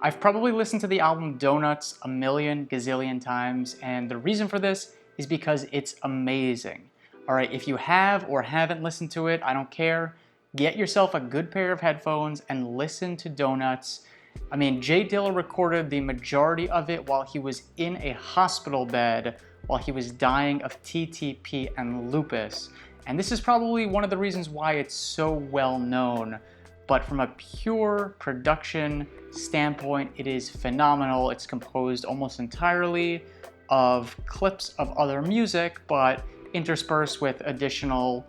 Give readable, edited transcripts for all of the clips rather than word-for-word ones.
I've probably listened to the album Donuts a million gazillion times, and the reason for this is because it's amazing. Alright, if you have or haven't listened to it, I don't care. Get yourself a good pair of headphones and listen to Donuts. I mean, J Dilla recorded the majority of it while he was in a hospital bed while he was dying of TTP and lupus. And this is probably one of the reasons why it's so well known. But from a pure production standpoint, it is phenomenal. It's composed almost entirely of clips of other music, but interspersed with additional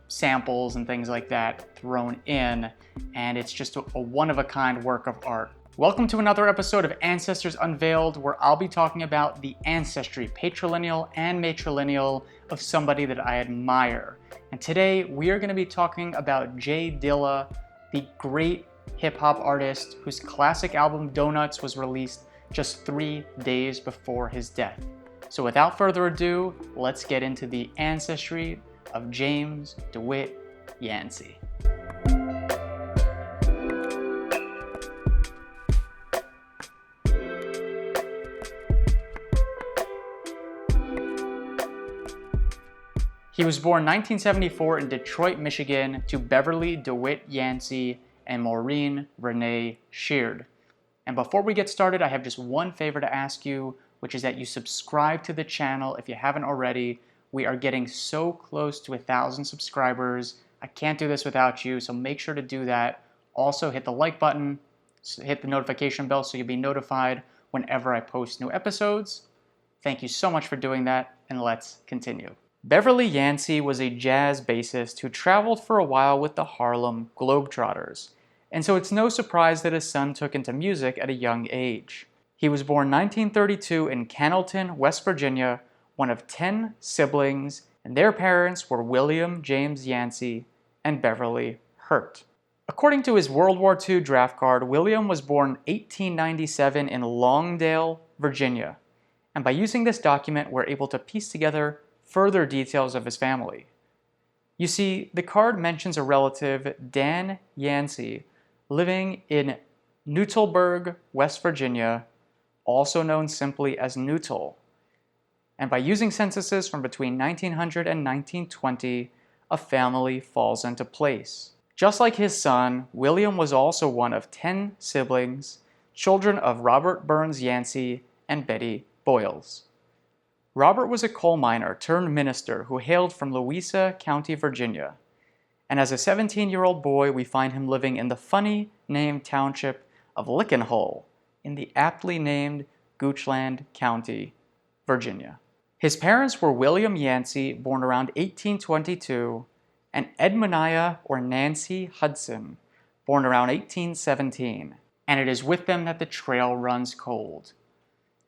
samples and things like that thrown in. And it's just a one-of-a-kind work of art. Welcome to another episode of Ancestors Unveiled, where I'll be talking about the ancestry, patrilineal and matrilineal, of somebody that I admire. And today we are going to be talking about J Dilla, the great hip-hop artist whose classic album Donuts was released just 3 days before his death. So without further ado, let's get into the ancestry of James Dewitt Yancey. He was born 1974 in Detroit, Michigan, to Beverly DeWitt Yancey and Maureen Renee Sheard. And before we get started, I have just one favor to ask you, which is that you subscribe to the channel if you haven't already. We are getting so close to 1,000 subscribers. I can't do this without you, so make sure to do that. Also, hit the like button, hit the notification bell so you'll be notified whenever I post new episodes. Thank you so much for doing that, and let's continue. Beverly Yancey was a jazz bassist who traveled for a while with the Harlem Globetrotters, and so it's no surprise that his son took into music at a young age. He was born 1932 in Cannelton, West Virginia, one of 10 siblings, and their parents were William James Yancey and Beverly Hurt. According to his World War II draft card, William was born 1897 in Longdale, Virginia, and by using this document, we're able to piece together further details of his family. You see, the card mentions a relative, Dan Yancey, living in Newtelburg, West Virginia, also known simply as Newtel. And by using censuses from between 1900 and 1920, a family falls into place. Just like his son, William was also one of 10 siblings, children of Robert Burns Yancey and Betty Boyles. Robert was a coal miner turned minister who hailed from Louisa County, Virginia. And as a 17-year-old boy, we find him living in the funny-named township of Lickenhull in the aptly named Goochland County, Virginia. His parents were William Yancey, born around 1822, and Edmoniah or Nancy Hudson, born around 1817. And it is with them that the trail runs cold.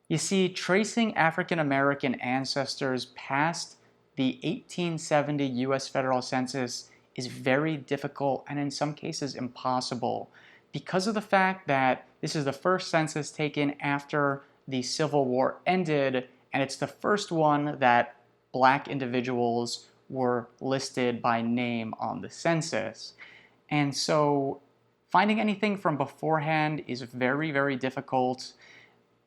You see, tracing African-American ancestors past the 1870 U.S. federal census is very difficult and in some cases impossible because of the fact that this is the first census taken after the Civil War ended, and it's the first one that Black individuals were listed by name on the census. And so finding anything from beforehand is very, very difficult.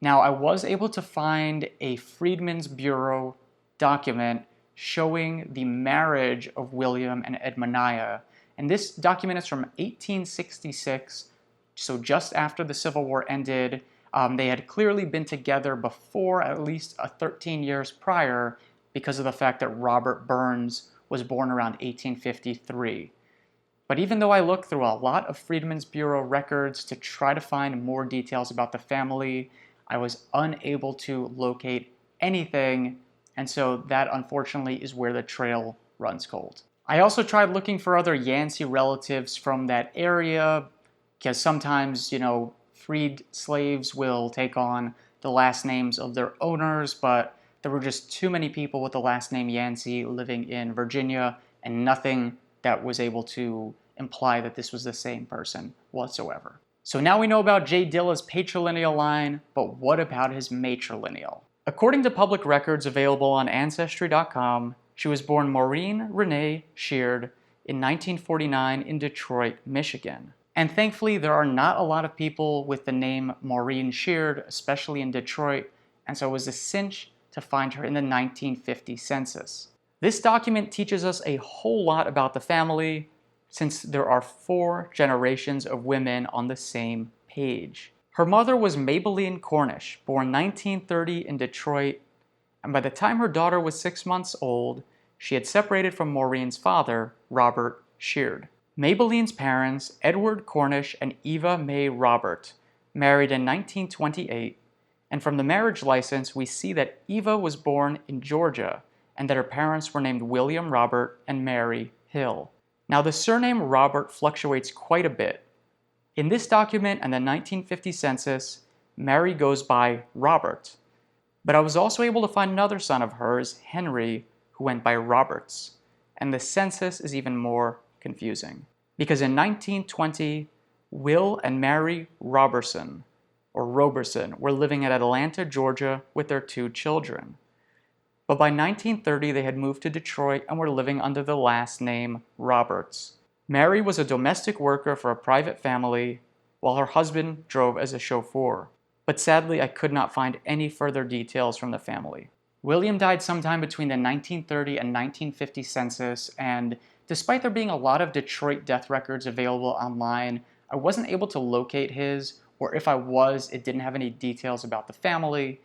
Now, I was able to find a Freedmen's Bureau document showing the marriage of William and Edmoniah. And this document is from 1866, so just after the Civil War ended. They had clearly been together before, at least 13 years prior, because of the fact that Robert Burns was born around 1853. But even though I looked through a lot of Freedmen's Bureau records to try to find more details about the family, I was unable to locate anything, and so that unfortunately is where the trail runs cold. I also tried looking for other Yancey relatives from that area, because sometimes, freed slaves will take on the last names of their owners, but there were just too many people with the last name Yancey living in Virginia, and nothing that was able to imply that this was the same person whatsoever. So now we know about J Dilla's patrilineal line, but what about his matrilineal? According to public records available on Ancestry.com, she was born Maureen Renee Sheard in 1949 in Detroit, Michigan. And thankfully, there are not a lot of people with the name Maureen Sheard, especially in Detroit, and so it was a cinch to find her in the 1950 census. This document teaches us a whole lot about the family, since there are 4 generations of women on the same page. Her mother was Maybelline Cornish, born 1930 in Detroit, and by the time her daughter was 6 months old, she had separated from Maureen's father, Robert Sheard. Maybelline's parents, Edward Cornish and Eva May Robert, married in 1928, and from the marriage license we see that Eva was born in Georgia and that her parents were named William Robert and Mary Hill. Now the surname Robert fluctuates quite a bit. In this document and the 1950 census, Mary goes by Robert, but I was also able to find another son of hers, Henry, who went by Roberts, and the census is even more confusing. Because in 1920, Will and Mary Roberson were living in Atlanta, Georgia with their 2 children. But by 1930, they had moved to Detroit and were living under the last name Roberts. Mary was a domestic worker for a private family, while her husband drove as a chauffeur. But sadly, I could not find any further details from the family. William died sometime between the 1930 and 1950 census, and despite there being a lot of Detroit death records available online, I wasn't able to locate his, or if I was, it didn't have any details about the family.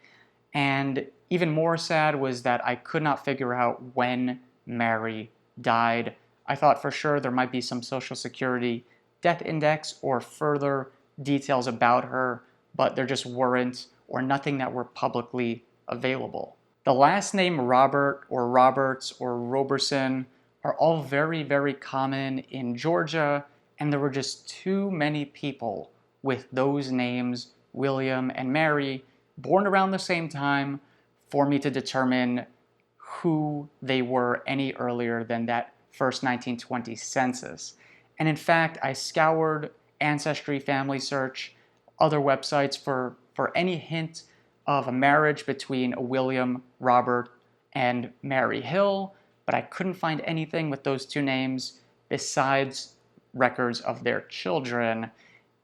And even more sad was that I could not figure out when Mary died. I thought for sure there might be some Social Security death index or further details about her, but there just weren't, or nothing that were publicly available. The last name Robert or Roberts or Roberson are all very, very common in Georgia, and there were just too many people with those names, William and Mary, born around the same time, for me to determine who they were any earlier than that first 1920 census. And in fact, I scoured Ancestry, Family Search, other websites for any hint of a marriage between a William Robert and Mary Hill, but I couldn't find anything with those 2 names besides records of their children.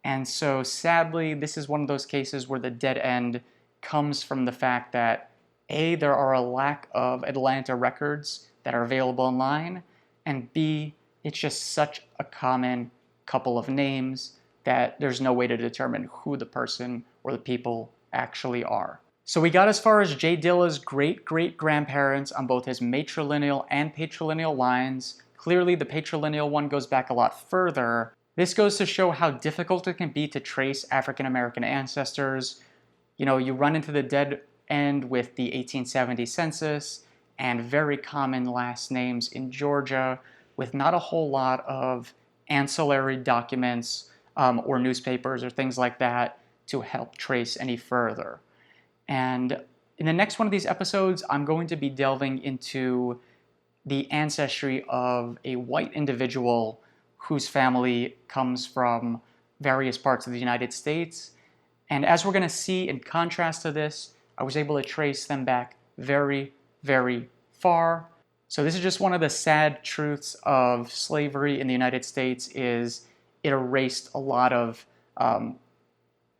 And so sadly, this is one of those cases where the dead end comes from the fact that A, there are a lack of Atlanta records that are available online, and B, it's just such a common couple of names that there's no way to determine who the person or the people actually are. So we got as far as J. Dilla's great-great-grandparents on both his matrilineal and patrilineal lines. Clearly the patrilineal one goes back a lot further. This goes to show how difficult it can be to trace African American ancestors. You know, you run into the dead end with the 1870 census and very common last names in Georgia with not a whole lot of ancillary documents or newspapers or things like that to help trace any further. And in the next one of these episodes, I'm going to be delving into the ancestry of a white individual whose family comes from various parts of the United States. And as we're going to see, in contrast to this, I was able to trace them back very, very far. So this is just one of the sad truths of slavery in the United States, is it erased a lot of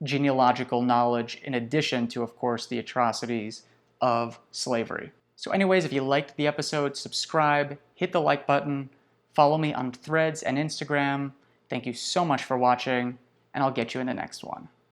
genealogical knowledge in addition to, of course, the atrocities of slavery. So anyways, if you liked the episode, subscribe, hit the like button, follow me on Threads and Instagram. Thank you so much for watching, and I'll get you in the next one.